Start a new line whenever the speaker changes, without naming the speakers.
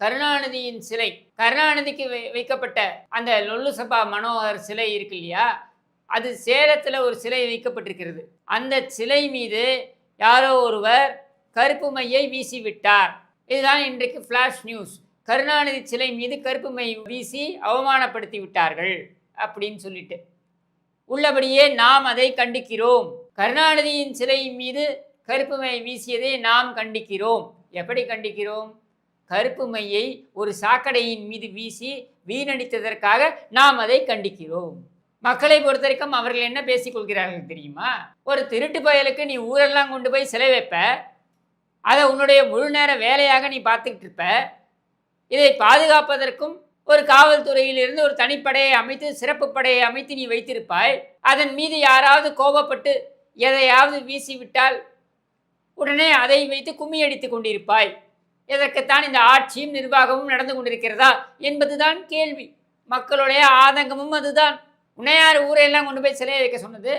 கருணாநிதியின் சிலை, கருணாநிதிக்கு வைக்கப்பட்ட அந்த லொல்லு சபா மனோகர் சிலை இருக்கு இல்லையா, அது சேலத்தில் ஒரு சிலை வைக்கப்பட்டிருக்கிறது. அந்த சிலை மீது யாரோ ஒருவர் கருப்பு மையை வீசிவிட்டார். இதுதான் இன்றைக்கு ஃப்ளாஷ் நியூஸ். கருணாநிதி சிலை மீது கருப்பு மை வீசி அவமானப்படுத்தி விட்டார்கள் அப்படின்னு சொல்லிட்டு, உள்ளபடியே நாம் அதை கண்டிக்கிறோம். கருணாநிதியின் சிலை மீது கருப்பு மை வீசியதை நாம் கண்டிக்கிறோம். எப்படி கண்டிக்கிறோம்? கருப்பு மையை ஒரு சாக்கடையின் மீது வீசி வீணடித்ததற்காக நாம் அதை கண்டிக்கிறோம். மக்களை பொறுத்த வரைக்கும் அவர்கள் என்ன பேசிக் கொள்கிறார்கள் தெரியுமா? ஒரு திருட்டு பயலுக்கு நீ ஊரெல்லாம் கொண்டு போய் சிலை வைப்ப, அதை உன்னுடைய முழு நேர வேலையாக நீ பார்த்துக்கிட்டு இருப்ப. இதை பாதுகாப்பதற்கும் ஒரு காவல்துறையிலிருந்து ஒரு தனிப்படையை அமைத்து, சிறப்பு படையை அமைத்து நீ வைத்திருப்பாய். அதன் மீது யாராவது கோபப்பட்டு எதையாவது வீசிவிட்டால் உடனே அதை வைத்து கும்மி அடித்து கொண்டிருப்பாய். இதற்குத்தான் இந்த ஆட்சியும் நிர்வாகமும் நடந்து கொண்டிருக்கிறதா என்பதுதான் கேள்வி. மக்களுடைய ஆதங்கமும் அதுதான். உன்னையார் ஊரையெல்லாம் கொண்டு போய் சிலையை வைக்க சொன்னது?